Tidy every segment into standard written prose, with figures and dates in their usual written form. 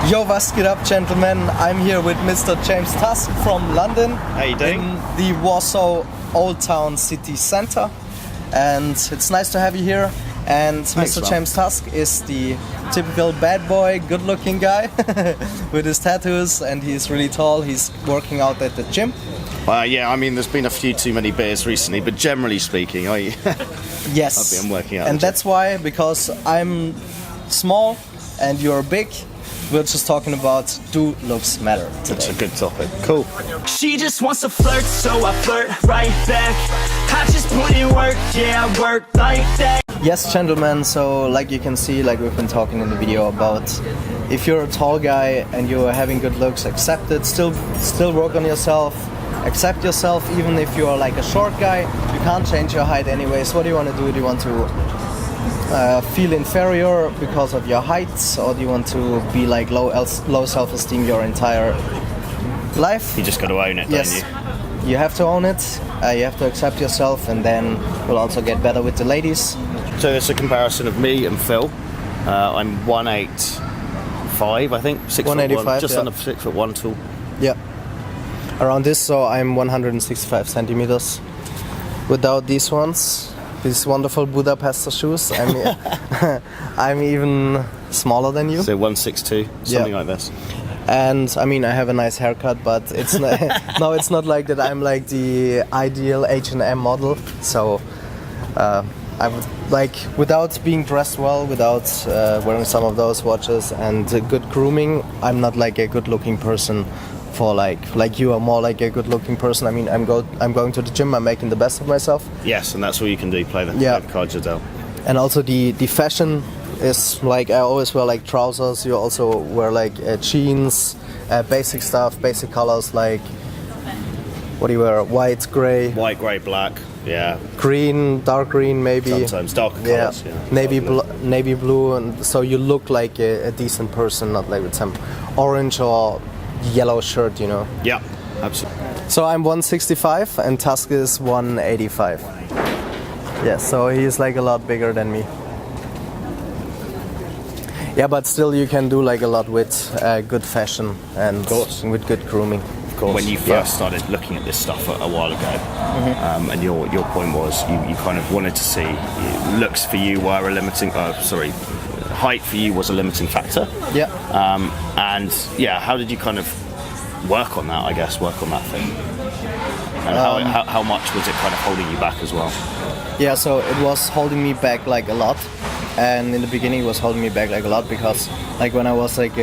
Yo, was geht up, gentlemen? I'm here with Mr. James Tusk from London. How you doing? In the Warsaw Old Town City Centre. And it's nice to have you here. And Thanks, Mr. man. James Tusk is the typical bad boy, good-looking guy with his tattoos, and he's really tall. He's working out at the gym. Yeah, I mean, there's been a few too many beers recently, but generally speaking, Yes. I've been working out. And that's why, because I'm small and you're big, we're just talking about do looks matter today. That's a good topic. Cool. She just wants to flirt, so I flirt right back. I just put in work, yeah, I work like that. Yes, gentlemen, so like you can see, like we've been talking in the video about, if you're a tall guy and you're having good looks, accept it, still work on yourself, accept yourself, even if you're like a short guy, you can't change your height anyways. What do you want to do? Do you want to feel inferior because of your height, or do you want to be like low self-esteem your entire life? You just got to own it, Yes. don't you? You have to own it, you have to accept yourself, and then you'll also get better with the ladies. So it's a comparison of me and Phil. I'm 185, I think. 185, just yeah. under 6'1" tall. Yeah. Around this, so I'm 165 centimeters. Without these ones, these wonderful Budapest shoes, I'm even smaller than you. So 162, something like this. And I mean, I have a nice haircut, but it's not, no, it's not like that. I'm like the ideal H&M model. So I would like, without being dressed well, without wearing some of those watches and good grooming, I'm not like a good-looking person. For like you are more like a good-looking person. I mean, I'm going to the gym. I'm making the best of myself. Yes, and that's all you can do. Play the cards you're dealt. And also the fashion is like, I always wear like trousers. You also wear like jeans, basic stuff, basic colors like, what do you wear? White, grey, Black. Yeah. green, dark green maybe. Sometimes darker colours. Yeah. Navy blue, and so you look like a decent person, not like with some orange or yellow shirt, you know. Yeah, absolutely. So I'm 165 and Tusk is 185. Yeah, so he's like a lot bigger than me. Yeah, but still you can do like a lot with good fashion and with good grooming. Of course. When you first started looking at this stuff a while ago, and your point was you kind of wanted to see looks for you were a limiting. Height for you was a limiting factor. Yeah. And yeah, how did you kind of work on that? I guess work on that thing. And how much was it kind of holding you back as well? Yeah, so it was holding me back like a lot, and in the beginning it was holding me back like a lot because like when I was like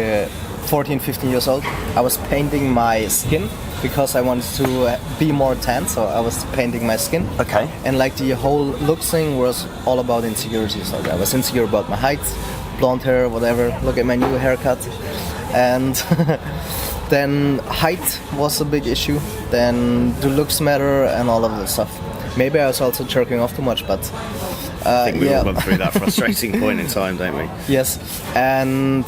14, 15 years old, I was painting my skin because I wanted to be more tan, so I was painting my skin. Okay. And like the whole looks thing was all about insecurities. Like I was insecure about my height, blonde hair, whatever. Look at my new haircut. And then height was a big issue. Then do looks matter and all of this stuff. Maybe I was also jerking off too much, but I think we all went through that frustrating point in time, don't we? Yes, and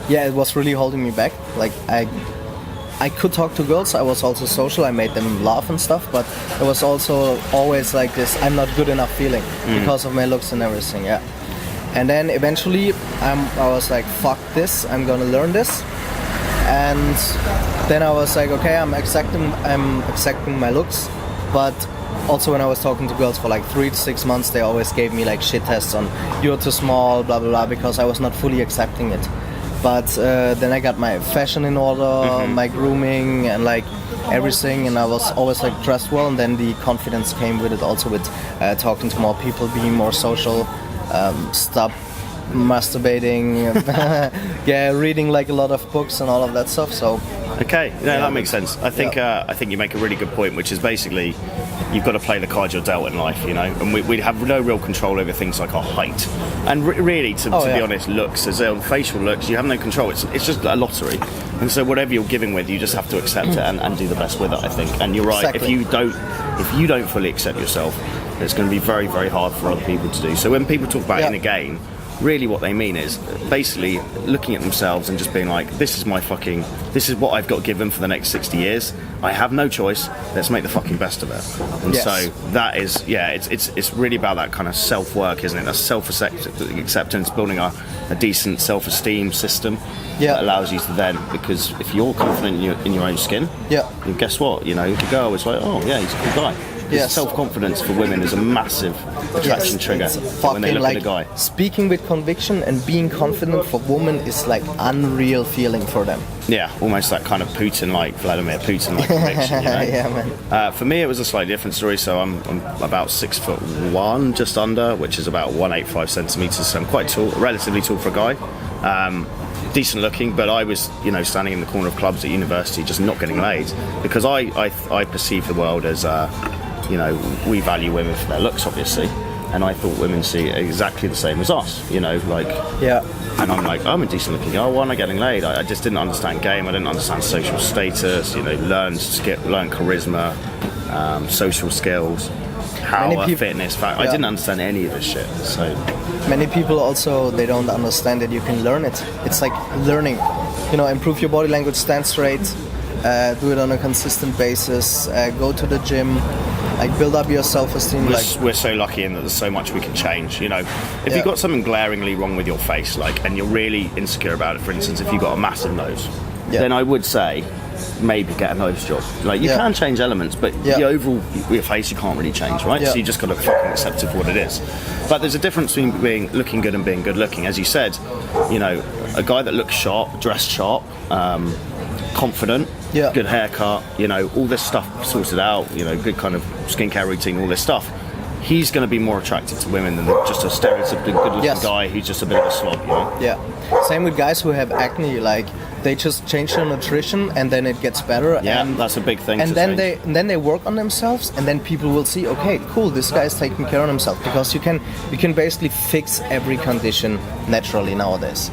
yeah, it was really holding me back. Like I could talk to girls, I was also social, I made them laugh and stuff, but it was also always like this I'm not good enough feeling because of my looks and everything, yeah. And then eventually I was like, fuck this, I'm gonna learn this. And then I was like, okay, I'm accepting my looks, but also when I was talking to girls for like 3 to 6 months, they always gave me like shit tests on you're too small, blah blah blah, because I was not fully accepting it. But then I got my fashion in order, my grooming and like everything, and I was always like dressed well, and then the confidence came with it also with talking to more people, being more social, stop masturbating, yeah, reading like a lot of books and all of that stuff. So okay, that makes sense. I think you make a really good point, which is basically you've got to play the cards you're dealt in life, you know, and we have no real control over things like our height, and really to be honest, looks, as on facial looks, you have no control. It's just a lottery, and so whatever you're giving with, you just have to accept it and do the best with it, I think. And you're right, exactly. if you don't fully accept yourself, it's going to be very, very hard for other people to do. So when people talk about in a game, really what they mean is basically looking at themselves and just being like, this is what I've got given for the next 60 years. I have no choice. Let's make the fucking best of it. And so that is, it's really about that kind of self-work, isn't it? That self-acceptance, building a decent self-esteem system that allows you to then, because if you're confident in your own skin, then guess what? You know, the girl is like, oh yeah, he's a cool guy. Self-confidence for women is a massive attraction trigger when they look at a guy. Speaking with conviction and being confident for women is like unreal feeling for them. Yeah, almost that kind of Vladimir Putin-like conviction. You know? Yeah, man. For me, it was a slightly different story. So I'm about 6'1", just under, which is about 185 centimeters. So I'm quite tall, relatively tall for a guy. Decent looking, but I was, standing in the corner of clubs at university, just not getting laid, because I perceive the world as, we value women for their looks, obviously, and I thought women see it exactly the same as us, And I'm like, I'm a decent looking guy. Why am I getting laid? I just didn't understand game. I didn't understand social status. Learn charisma, social skills, fitness. I didn't understand any of this shit. So many people also, they don't understand that you can learn it. It's like learning. Improve your body language, stand straight, do it on a consistent basis, go to the gym, build up your self-esteem. We're so lucky in that there's so much we can change. If you've got something glaringly wrong with your face, and you're really insecure about it, for instance, if you've got a massive nose, then I would say maybe get a nose job. You can change elements, but the overall your face you can't really change, right? So you just got to fucking accept it for what it is. But there's a difference between being looking good and being good looking. As you said, a guy that looks sharp, dressed sharp, confident, good haircut, all this stuff sorted out, good kind of skincare routine, all this stuff. He's going to be more attracted to women than just a stereotypically good-looking guy who's just a bit of a slob, Yeah. Same with guys who have acne. They just change their nutrition and then it gets better. Yeah, that's a big thing. And then they work on themselves, and then people will see, okay, cool, this guy is taking care of himself, because you can basically fix every condition naturally nowadays.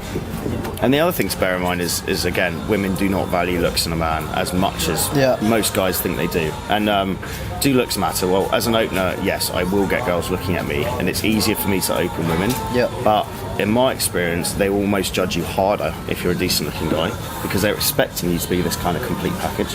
And the other thing to bear in mind is again, women do not value looks in a man as much as most guys think they do. And do looks matter? Well, as an opener, yes, I will get girls looking at me, and it's easier for me to open women. Yeah. But in my experience, they will almost judge you harder if you're a decent looking guy, because they're expecting you to be this kind of complete package.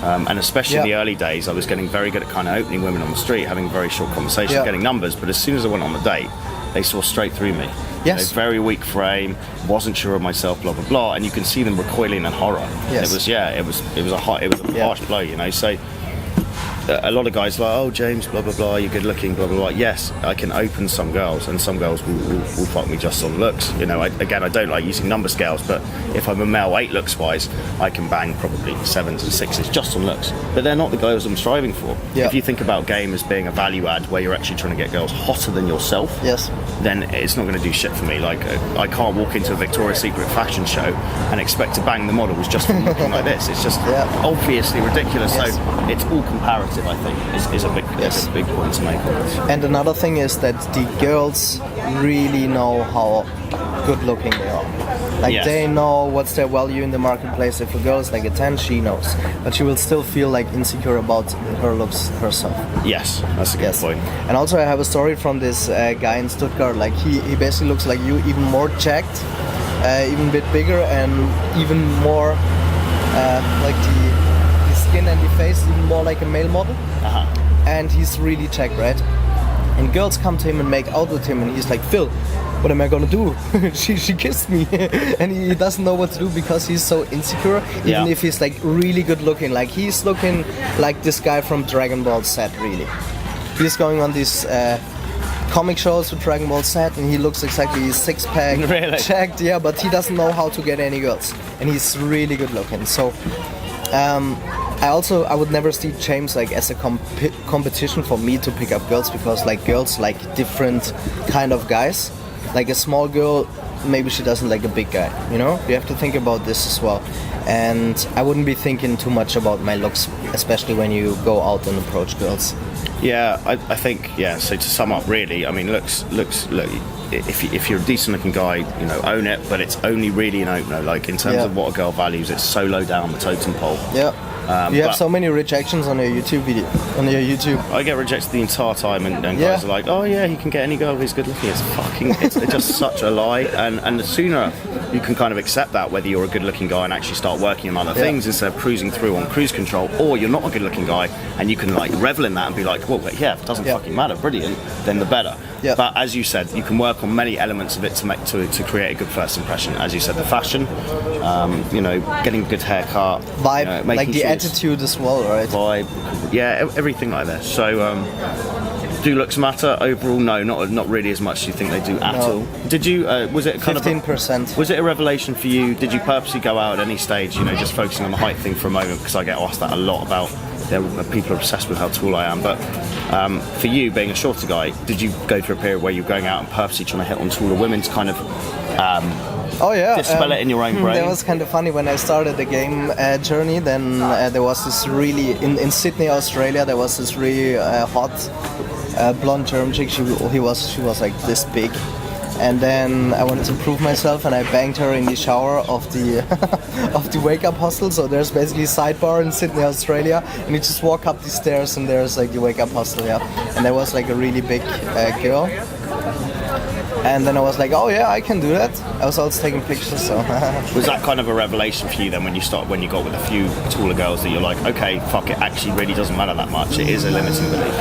And especially in the early days, I was getting very good at kind of opening women on the street, having very short conversations, getting numbers. But as soon as I went on the date, they saw straight through me. Yes. Very weak frame, wasn't sure of myself, blah blah blah, and you can see them recoiling in horror. Yes. It was a harsh blow, So a lot of guys are like, oh James, blah blah blah, you're good looking, blah blah blah. Yes, I can open some girls, and some girls will fuck me just on looks. I don't like using number scales, but if I'm a male 8 looks wise, I can bang probably 7s and 6s just on looks. But they're not the girls I'm striving for. Yeah. If you think about game as being a value add where you're actually trying to get girls hotter than yourself, then it's not going to do shit for me. I can't walk into a Victoria's Secret fashion show and expect to bang the models just from looking like this. It's just obviously ridiculous. Yes. So it's all comparative, I think, is a big point to make. And another thing is that the girls really know how good looking they are. They know what's their value in the marketplace. If a girl is like a 10, she knows, but she will still feel insecure about her looks herself. Yes, that's a good point. And also I have a story from this guy in Stuttgart. He basically looks like you, even more jacked, even a bit bigger, and even more the skin and the face, even more like a male model. And he's really jacked, right? And girls come to him and make out with him, and he's like, Phil, what am I gonna do? she kissed me. And he doesn't know what to do because he's so insecure, even if he's really good looking. He's looking like this guy from Dragon Ball Z, really. He's going on these comic shows with Dragon Ball Z, and he looks exactly his six-pack, really? Checked, but he doesn't know how to get any girls. And he's really good looking. So I would never see James as a competition for me to pick up girls, because girls like different kind of guys. A small girl, maybe she doesn't like a big guy, You have to think about this as well. And I wouldn't be thinking too much about my looks, especially when you go out and approach girls. Yeah, I think, so to sum up really, I mean, looks look, if you're a decent looking guy, own it, but it's only really an opener. In terms of what a girl values, it's so low down the totem pole. You have so many rejections on your YouTube video, on your YouTube. I get rejected the entire time, and guys are like, "Oh yeah, he can get any girl if he's good looking." It's just such a lie. And the sooner you can kind of accept that, whether you're a good looking guy and actually start working on other things instead of cruising through on cruise control, or you're not a good looking guy and you can like revel in that and be like, "Well, yeah, it doesn't fucking matter, brilliant," then the better. Yeah. But as you said, you can work on many elements of it to create a good first impression. As you said, the fashion, you know, getting a good haircut, vibe, you know, like the attitude as well, right? Vibe, yeah, everything like that. So, do looks matter overall? No, not really as much as you think they do at all. Did you? Was it kind 15%? Was it a revelation for you? Did you purposely go out at any stage? You know, just focusing on the height thing for a moment, because I get asked that a lot about. People are obsessed with how tall I am, but for you, being a shorter guy, did you go through a period where you were going out and purposely trying to hit on taller women to kind of dispel it in your own brain? That was kind of funny. When I started the game journey, then there was this really, in Sydney, Australia, there was this really hot blonde German chick. She was like this big. And then I wanted to prove myself, and I banged her in the shower of the of the wake up hostel. So there's basically a sidebar in Sydney, Australia, and you just walk up the stairs, and there's like the wake up hostel, And there was like a really big girl. And then I was like, oh yeah, I can do that. I was also taking pictures. So was that kind of a revelation for you then when you got with a few taller girls, that you're like, okay, fuck, it actually really doesn't matter that much. It is a limiting belief.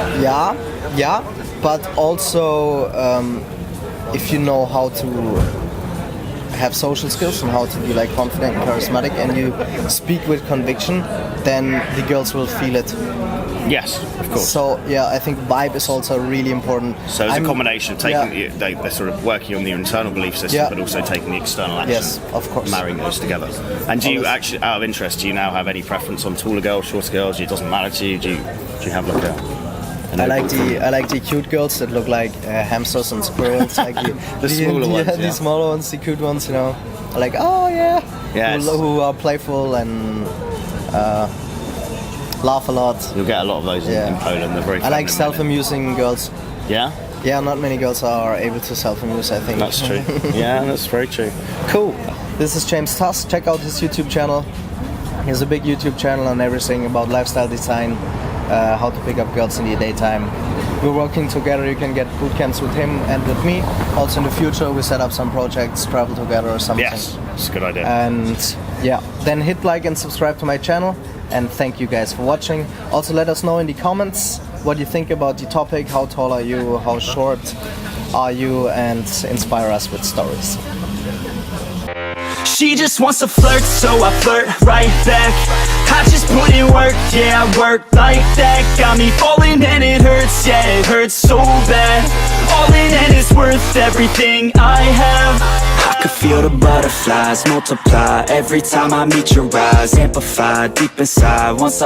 Yeah, but also. If you know how to have social skills and how to be like confident and charismatic, and you speak with conviction, then the girls will feel it. Yes, of course. So yeah, I think vibe is also really important. So it's a combination of taking they're sort of working on the internal belief system, but also taking the external action. Yes, of course. Marrying those together. And do you actually, out of interest, do you now have any preference on taller girls, shorter girls? It doesn't matter to you. Do you have like a? I like the cute girls that look like hamsters and squirrels, like the smaller ones, the smaller ones, the cute ones, you know. I like, oh yeah, yes. who are playful and laugh a lot. You'll get a lot of those in Poland. They're very. I like self-amusing girls. Yeah. Yeah, not many girls are able to self-amuse, I think. That's true. Yeah, that's very true. Cool. This is James Tusk. Check out his YouTube channel. He has a big YouTube channel on everything about lifestyle design. How to pick up girls in the daytime. We're working together. You can get boot camps with him and with me. Also in the future we set up some projects, travel together or something. Yes, it's a good idea. And yeah, then hit like and subscribe to my channel, and thank you guys for watching. Also let us know in the comments what you think about the topic. How tall are you? How short are you? And inspire us with stories. She just wants to flirt, so I flirt right back. I just put in work, yeah, I work like that. Got me falling and it hurts, yeah, it hurts so bad. All in and it's worth everything I have. I could feel the butterflies multiply every time I meet your eyes. Amplify deep inside once I